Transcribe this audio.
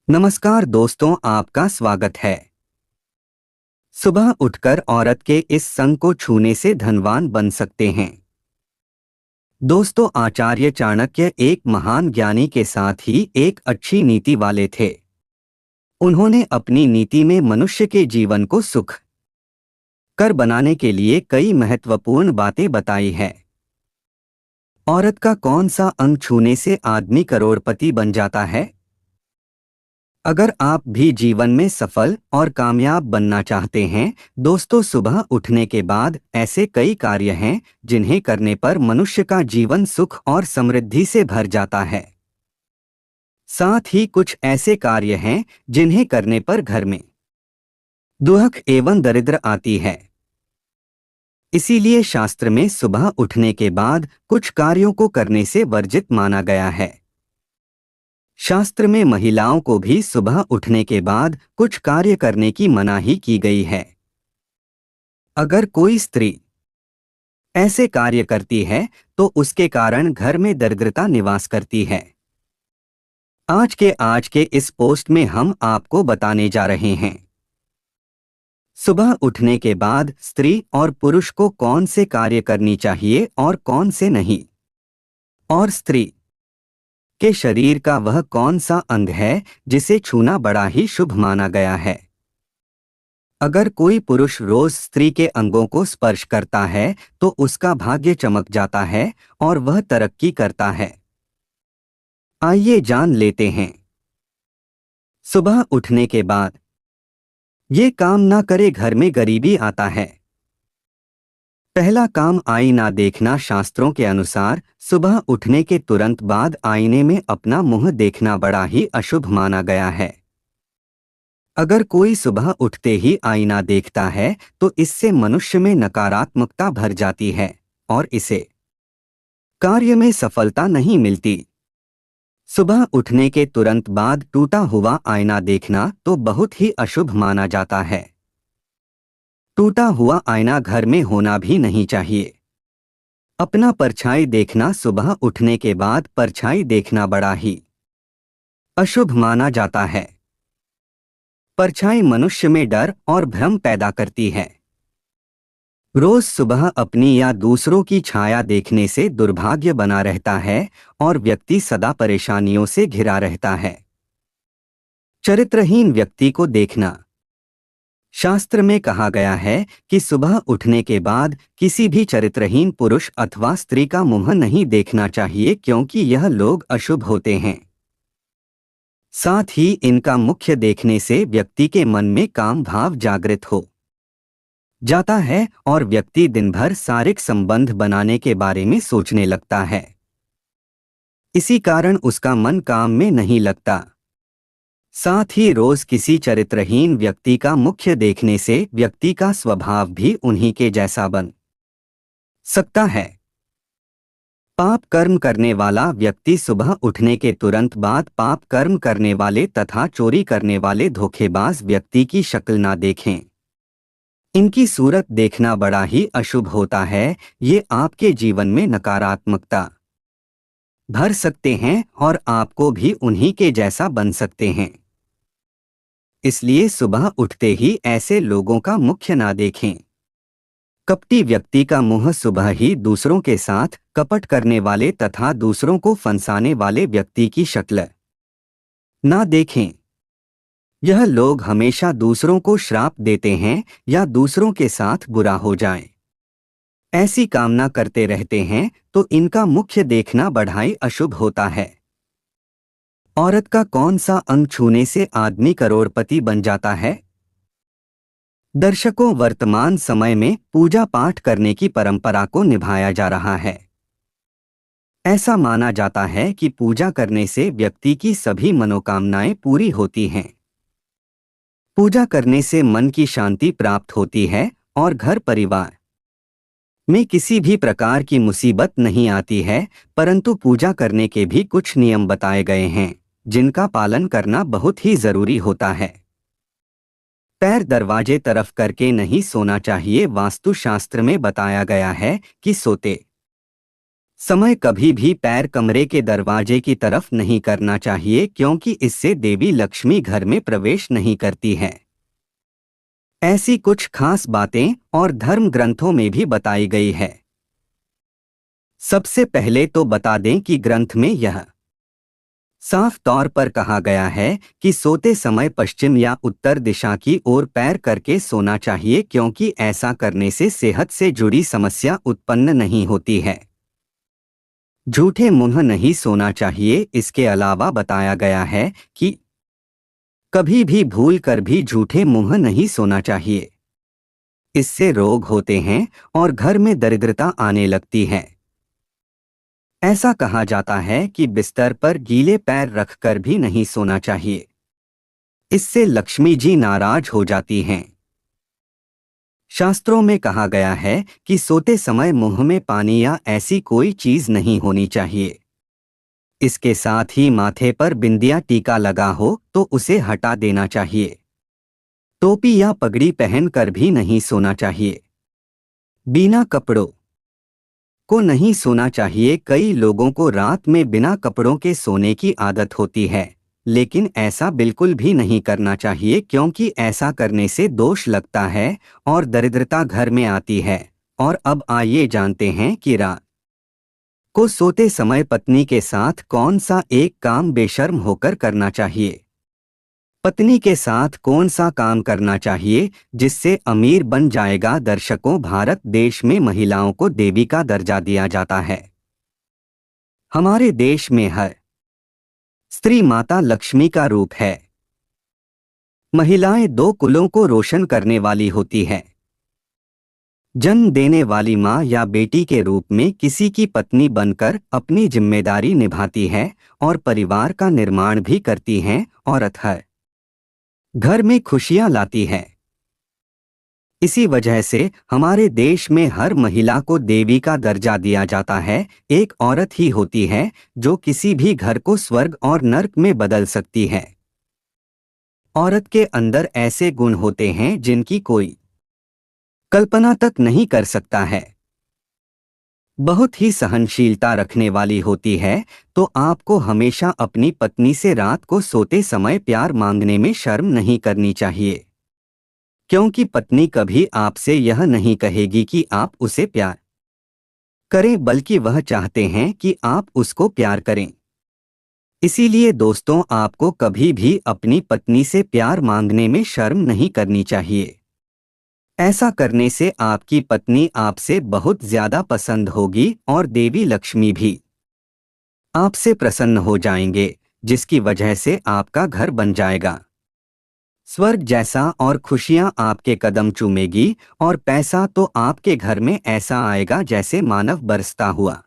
नमस्कार दोस्तों, आपका स्वागत है। सुबह उठकर औरत के इस संग को छूने से धनवान बन सकते हैं। दोस्तों, आचार्य चाणक्य एक महान ज्ञानी के साथ ही एक अच्छी नीति वाले थे। उन्होंने अपनी नीति में मनुष्य के जीवन को सुख कर बनाने के लिए कई महत्वपूर्ण बातें बताई है। औरत का कौन सा अंग छूने से आदमी करोड़पति बन जाता है? अगर आप भी जीवन में सफल और कामयाब बनना चाहते हैं, दोस्तों, सुबह उठने के बाद ऐसे कई कार्य हैं जिन्हें करने पर मनुष्य का जीवन सुख और समृद्धि से भर जाता है। साथ ही कुछ ऐसे कार्य हैं जिन्हें करने पर घर में दुख एवं दरिद्र आती है। इसीलिए शास्त्र में सुबह उठने के बाद कुछ कार्यों को करने से वर्जित माना गया है। शास्त्र में महिलाओं को भी सुबह उठने के बाद कुछ कार्य करने की मनाही की गई है। अगर कोई स्त्री ऐसे कार्य करती है तो उसके कारण घर में दरिद्रता निवास करती है। आज के इस पोस्ट में हम आपको बताने जा रहे हैं सुबह उठने के बाद स्त्री और पुरुष को कौन से कार्य करनी चाहिए और कौन से नहीं, और स्त्री के शरीर का वह कौन सा अंग है जिसे छूना बड़ा ही शुभ माना गया है। अगर कोई पुरुष रोज स्त्री के अंगों को स्पर्श करता है तो उसका भाग्य चमक जाता है और वह तरक्की करता है। आइए जान लेते हैं। सुबह उठने के बाद ये काम ना करे, घर में गरीबी आता है। पहला काम आईना देखना। शास्त्रों के अनुसार सुबह उठने के तुरंत बाद आईने में अपना मुंह देखना बड़ा ही अशुभ माना गया है। अगर कोई सुबह उठते ही आईना देखता है तो इससे मनुष्य में नकारात्मकता भर जाती है और इसे कार्य में सफलता नहीं मिलती। सुबह उठने के तुरंत बाद टूटा हुआ आईना देखना तो बहुत ही अशुभ माना जाता है। टूटा हुआ आईना घर में होना भी नहीं चाहिए। अपना परछाई देखना। सुबह उठने के बाद परछाई देखना बड़ा ही अशुभ माना जाता है। परछाई मनुष्य में डर और भ्रम पैदा करती है। रोज सुबह अपनी या दूसरों की छाया देखने से दुर्भाग्य बना रहता है और व्यक्ति सदा परेशानियों से घिरा रहता है। चरित्रहीन व्यक्ति को देखना। शास्त्र में कहा गया है कि सुबह उठने के बाद किसी भी चरित्रहीन पुरुष अथवा स्त्री का मुंह नहीं देखना चाहिए, क्योंकि यह लोग अशुभ होते हैं। साथ ही इनका मुख्य देखने से व्यक्ति के मन में काम भाव जागृत हो जाता है और व्यक्ति दिन भर शारीरिक संबंध बनाने के बारे में सोचने लगता है। इसी कारण उसका मन काम में नहीं लगता। साथ ही रोज किसी चरित्रहीन व्यक्ति का मुख्य देखने से व्यक्ति का स्वभाव भी उन्हीं के जैसा बन सकता है। पाप कर्म करने वाला व्यक्ति सुबह उठने के तुरंत बाद पाप कर्म करने वाले तथा चोरी करने वाले धोखेबाज व्यक्ति की शक्ल ना देखें। इनकी सूरत देखना बड़ा ही अशुभ होता है। ये आपके जीवन में नकारात्मकता भर सकते हैं और आपको भी उन्हीं के जैसा बन सकते हैं। इसलिए सुबह उठते ही ऐसे लोगों का मुख्य ना देखें। कपटी व्यक्ति का मुंह सुबह ही दूसरों के साथ कपट करने वाले तथा दूसरों को फंसाने वाले व्यक्ति की शक्ल ना देखें। यह लोग हमेशा दूसरों को श्राप देते हैं या दूसरों के साथ बुरा हो जाए ऐसी कामना करते रहते हैं, तो इनका मुख्य देखना बढ़ाई अशुभ होता है। औरत का कौन सा अंग छूने से आदमी करोड़पति बन जाता है? दर्शकों, वर्तमान समय में पूजा पाठ करने की परंपरा को निभाया जा रहा है। ऐसा माना जाता है कि पूजा करने से व्यक्ति की सभी मनोकामनाएं पूरी होती हैं। पूजा करने से मन की शांति प्राप्त होती है और घर परिवार में किसी भी प्रकार की मुसीबत नहीं आती है। परंतु पूजा करने के भी कुछ नियम बताए गए हैं जिनका पालन करना बहुत ही जरूरी होता है। पैर दरवाजे तरफ करके नहीं सोना चाहिए। वास्तुशास्त्र में बताया गया है कि सोते समय कभी भी पैर कमरे के दरवाजे की तरफ नहीं करना चाहिए क्योंकि इससे देवी लक्ष्मी घर में प्रवेश नहीं करती है। ऐसी कुछ खास बातें और धर्म ग्रंथों में भी बताई गई है। सबसे पहले तो बता दें कि ग्रंथ में यह साफ तौर पर कहा गया है कि सोते समय पश्चिम या उत्तर दिशा की ओर पैर करके सोना चाहिए क्योंकि ऐसा करने से सेहत से जुड़ी समस्या उत्पन्न नहीं होती है। झूठे मुंह नहीं सोना चाहिए। इसके अलावा बताया गया है कि कभी भी भूल कर भी झूठे मुंह नहीं सोना चाहिए। इससे रोग होते हैं और घर में दरिद्रता आने लगती है। ऐसा कहा जाता है कि बिस्तर पर गीले पैर रखकर भी नहीं सोना चाहिए। इससे लक्ष्मी जी नाराज हो जाती हैं। शास्त्रों में कहा गया है कि सोते समय मुंह में पानी या ऐसी कोई चीज नहीं होनी चाहिए। इसके साथ ही माथे पर बिंदिया टीका लगा हो तो उसे हटा देना चाहिए। टोपी या पगड़ी पहनकर भी नहीं सोना चाहिए। बिना कपड़ों को नहीं सोना चाहिए। कई लोगों को रात में बिना कपड़ों के सोने की आदत होती है, लेकिन ऐसा बिल्कुल भी नहीं करना चाहिए क्योंकि ऐसा करने से दोष लगता है और दरिद्रता घर में आती है। और अब आइए जानते हैं कि रात को सोते समय पत्नी के साथ कौन सा एक काम बेशर्म होकर करना चाहिए। पत्नी के साथ कौन सा काम करना चाहिए जिससे अमीर बन जाएगा। दर्शकों, भारत देश में महिलाओं को देवी का दर्जा दिया जाता है। हमारे देश में हर स्त्री माता लक्ष्मी का रूप है। महिलाएं दो कुलों को रोशन करने वाली होती है। जन्म देने वाली माँ या बेटी के रूप में किसी की पत्नी बनकर अपनी जिम्मेदारी निभाती है और परिवार का निर्माण भी करती हैं। औरत हर घर में खुशियां लाती है। इसी वजह से हमारे देश में हर महिला को देवी का दर्जा दिया जाता है। एक औरत ही होती है जो किसी भी घर को स्वर्ग और नर्क में बदल सकती है। औरत के अंदर ऐसे गुण होते हैं जिनकी कोई कल्पना तक नहीं कर सकता है। बहुत ही सहनशीलता रखने वाली होती है, तो आपको हमेशा अपनी पत्नी से रात को सोते समय प्यार मांगने में शर्म नहीं करनी चाहिए, क्योंकि पत्नी कभी आपसे यह नहीं कहेगी कि आप उसे प्यार करें, बल्कि वह चाहते हैं कि आप उसको प्यार करें। इसीलिए दोस्तों, आपको कभी भी अपनी पत्नी से प्यार मांगने में शर्म नहीं करनी चाहिए। ऐसा करने से आपकी पत्नी आपसे बहुत ज्यादा पसंद होगी और देवी लक्ष्मी भी आपसे प्रसन्न हो जाएंगे, जिसकी वजह से आपका घर बन जाएगा स्वर्ग जैसा और खुशियां आपके कदम चूमेगी और पैसा तो आपके घर में ऐसा आएगा जैसे मानव बरसता हुआ।